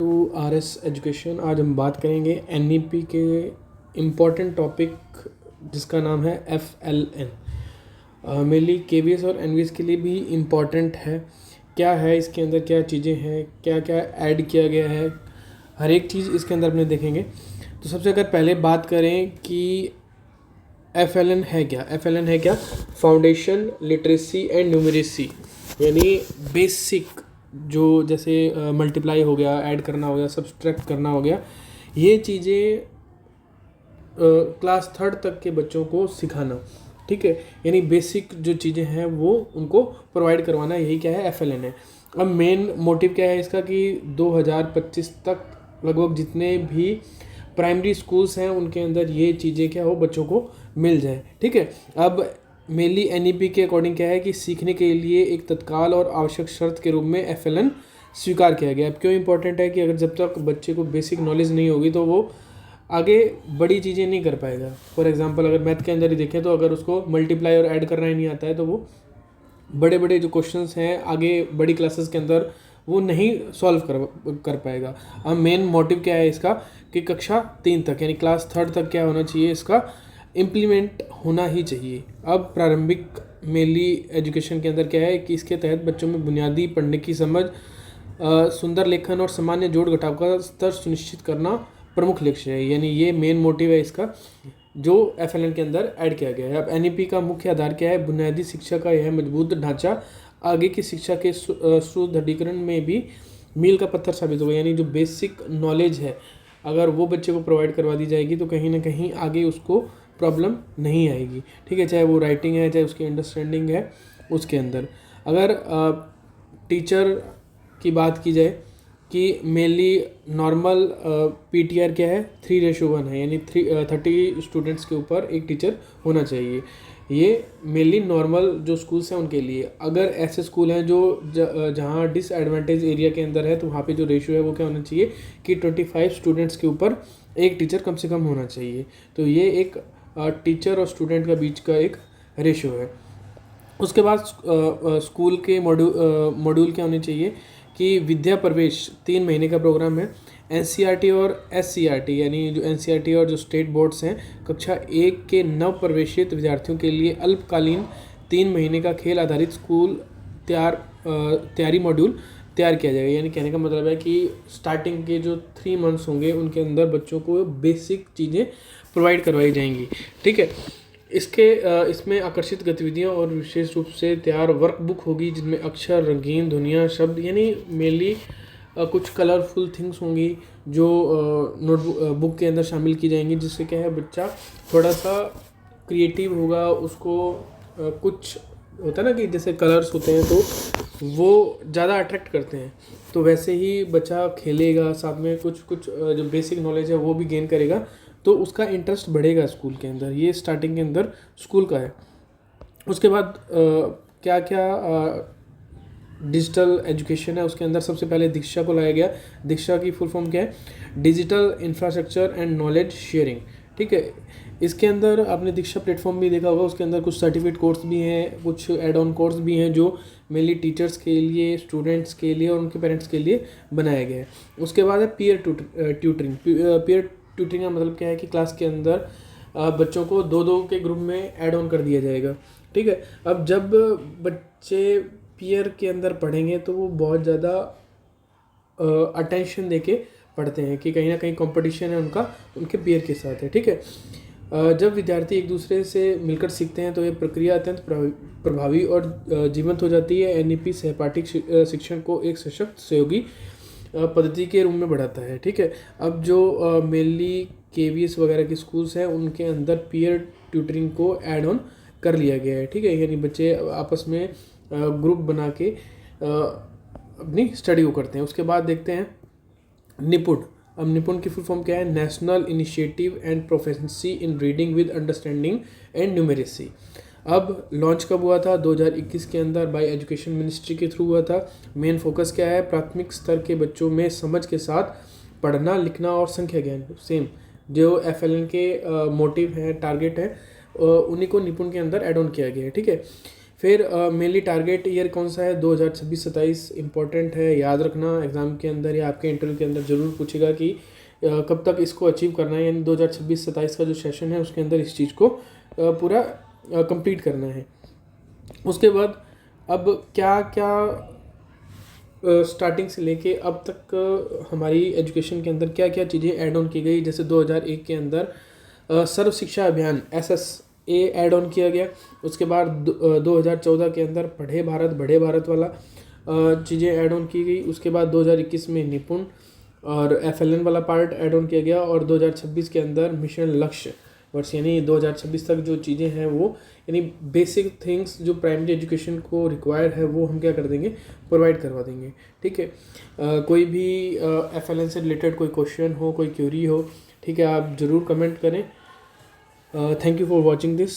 To R S education. आज हम बात करेंगे एन के इम्पॉर्टेंट टॉपिक जिसका नाम है FLN। मेनली KVS और NVS के लिए भी इम्पॉर्टेंट है। क्या है इसके अंदर, क्या चीज़ें हैं, क्या क्या ऐड किया गया है, हर एक चीज़ इसके अंदर अपने देखेंगे। तो सबसे अगर पहले बात करें कि FLN है क्या। FLN है क्या? फाउंडेशन लिटरेसी एंड न्यूमरेसी, यानी बेसिक जो जैसे मल्टीप्लाई हो गया, ऐड करना हो गया, सब्सट्रैक्ट करना हो गया, ये चीज़ें क्लास 3rd तक के बच्चों को सिखाना। ठीक है, यानी बेसिक जो चीज़ें हैं वो उनको प्रोवाइड करवाना, यही क्या है FLN है। अब मेन मोटिव क्या है इसका कि 2025 तक लगभग जितने भी प्राइमरी स्कूल्स हैं उनके अंदर ये चीज़ें क्या हो बच्चों को मिल जाए। ठीक है, अब मेनली NEP के अकॉर्डिंग क्या है कि सीखने के लिए एक तत्काल और आवश्यक शर्त के रूप में FLN स्वीकार किया गया। अब क्यों इंपॉर्टेंट है कि अगर जब तक बच्चे को बेसिक नॉलेज नहीं होगी तो वो आगे बड़ी चीज़ें नहीं कर पाएगा। फॉर एग्जांपल अगर मैथ के अंदर ही देखें तो अगर उसको मल्टीप्लाई और ऐड करना ही नहीं आता है तो वो बड़े बड़े जो क्वेश्चंस हैं आगे बड़ी क्लासेस के अंदर वो नहीं सॉल्व कर पाएगा। अब मेन मोटिव क्या है इसका कि कक्षा 3 तक यानी क्लास 3rd तक क्या होना चाहिए, इसका इम्प्लीमेंट होना ही चाहिए। अब प्रारंभिक मेनली एजुकेशन के अंदर क्या है कि इसके तहत बच्चों में बुनियादी पढ़ने की समझ, सुंदर लेखन और सामान्य जोड़ घटाव का स्तर सुनिश्चित करना प्रमुख लक्ष्य है। यानी ये मेन मोटिव है इसका जो FLN के अंदर ऐड किया गया है। अब NEP का मुख्य आधार क्या है? बुनियादी शिक्षा का यह मजबूत ढांचा आगे की शिक्षा के सुदृढ़ीकरण में भी मील का पत्थर साबित होगा। यानी जो बेसिक नॉलेज है अगर वो बच्चे को प्रोवाइड करवा दी जाएगी तो कहीं ना कहीं आगे उसको प्रॉब्लम नहीं आएगी। ठीक है, चाहे वो राइटिंग है, चाहे उसकी अंडरस्टैंडिंग है उसके अंदर। अगर टीचर की बात की जाए कि मेनली नॉर्मल PTR क्या है 3:1 है, यानी 30 स्टूडेंट्स के ऊपर एक टीचर होना चाहिए। ये मेनली नॉर्मल जो स्कूल्स हैं उनके लिए। अगर ऐसे स्कूल हैं जो जहाँ डिसएडवांटेज एरिया के अंदर है तो वहाँ पे जो रेशियो है वो क्या होना चाहिए कि 25 स्टूडेंट्स के ऊपर एक टीचर कम से कम होना चाहिए। तो ये एक टीचर और स्टूडेंट का बीच का एक रेशियो है। उसके बाद स्कूल के मॉड्यूल क्या होने चाहिए कि विद्या प्रवेश 3 महीने का प्रोग्राम है। NCERT और SCERT यानी जो NCERT और जो स्टेट बोर्ड्स हैं कक्षा 1 के नव प्रवेशित विद्यार्थियों के लिए अल्पकालीन 3 महीने का खेल आधारित स्कूल तैयारी मॉड्यूल तैयार किया जाएगा। यानी कहने का मतलब है कि स्टार्टिंग के जो 3 मंथ्स होंगे उनके अंदर बच्चों को बेसिक चीज़ें प्रोवाइड करवाई जाएंगी। ठीक है, इसमें आकर्षित गतिविधियां और विशेष रूप से तैयार वर्कबुक होगी जिनमें अक्षर, रंगीन ध्वनियाँ, शब्द यानी मेनली कुछ कलरफुल थिंग्स होंगी जो नोटबुक बुक के अंदर शामिल की जाएंगी, जिससे क्या है बच्चा थोड़ा सा क्रिएटिव होगा। उसको कुछ होता है ना कि जैसे कलर्स होते हैं तो वो ज़्यादा अट्रैक्ट करते हैं, तो वैसे ही बच्चा खेलेगा, साथ में कुछ जो बेसिक नॉलेज है वो भी गेन करेगा, तो उसका इंटरेस्ट बढ़ेगा स्कूल के अंदर। ये स्टार्टिंग के अंदर स्कूल का है। उसके बाद क्या क्या डिजिटल एजुकेशन है उसके अंदर सबसे पहले दीक्षा को लाया गया। दीक्षा की फुल फॉर्म क्या है? Digital infrastructure and knowledge sharing. ठीक है, इसके अंदर आपने दीक्षा प्लेटफॉर्म भी देखा होगा, उसके अंदर कुछ सर्टिफिकेट कोर्स भी हैं, कुछ एड ऑन कोर्स भी हैं जो मेनली टीचर्स के लिए, स्टूडेंट्स के लिए और उनके पेरेंट्स के लिए बनाया गया है। उसके बाद है पीयर ट्यूटरिंग। पीयर ट्यूटरिंग का मतलब क्या है कि क्लास के अंदर बच्चों को 2-2 के ग्रुप में ऐड ऑन कर दिया जाएगा। ठीक है, अब जब बच्चे पीयर के अंदर पढ़ेंगे तो वो बहुत ज़्यादा अटेंशन देके पढ़ते हैं कि कहीं ना कहीं कंपटीशन है उनका उनके पीयर के साथ है। ठीक है, जब विद्यार्थी एक दूसरे से मिलकर सीखते हैं तो ये प्रक्रिया अत्यंत प्रभावी और जीवंत हो जाती है। NEP सहपाठी शिक्षण को एक सशक्त सहयोगी पद्धति के रूप में बढ़ाता है। ठीक है, अब जो मेनली KVS वगैरह के स्कूल्स हैं उनके अंदर पीयर ट्यूटरिंग को ऐड ऑन कर लिया गया है। ठीक है, यानी बच्चे आपस में ग्रुप बना के अपनी स्टडी को करते हैं। उसके बाद देखते हैं निपुण। अब निपुण की फुल फॉर्म क्या है? National initiative and proficiency in reading with understanding and numeracy. अब लॉन्च कब हुआ था? 2021 के अंदर बाय एजुकेशन मिनिस्ट्री के थ्रू हुआ था। मेन फोकस क्या है? प्राथमिक स्तर के बच्चों में समझ के साथ पढ़ना, लिखना और संख्या ज्ञान, सेम जो FLN के मोटिव हैं, टारगेट है, उन्हीं को निपुण के अंदर एड ऑन किया गया है। ठीक है, फिर मेनली टारगेट ईयर कौन सा है, 2026-27 इंपॉर्टेंट है, याद रखना। एग्ज़ाम के अंदर या आपके इंटरव्यू के अंदर ज़रूर पूछेगा कि कब तक इसको अचीव करना है, यानी 2026-27 का जो सेशन है उसके अंदर इस चीज़ को पूरा कंप्लीट करना है। उसके बाद अब क्या क्या स्टार्टिंग से लेके अब तक हमारी एजुकेशन के अंदर क्या क्या चीज़ें ऐड ऑन की गई। जैसे 2001 के अंदर सर्व शिक्षा अभियान SSA ऐड ऑन किया गया। उसके बाद 2014 के अंदर पढ़े भारत बढ़े भारत वाला चीज़ें ऐड ऑन की गई। उसके बाद 2021 में निपुण और FLN वाला पार्ट ऐड ऑन किया गया। और 2026 के अंदर मिशन लक्ष्य वर्ष, यानी 2026 तक जो चीज़ें हैं वो, यानी बेसिक थिंग्स जो प्राइमरी एजुकेशन को रिक्वायर है वो हम क्या कर देंगे, प्रोवाइड करवा देंगे। ठीक है, कोई भी FLN से रिलेटेड कोई क्वेश्चन हो, कोई क्यूरी हो, ठीक है, आप ज़रूर कमेंट करें। Thank you for watching this.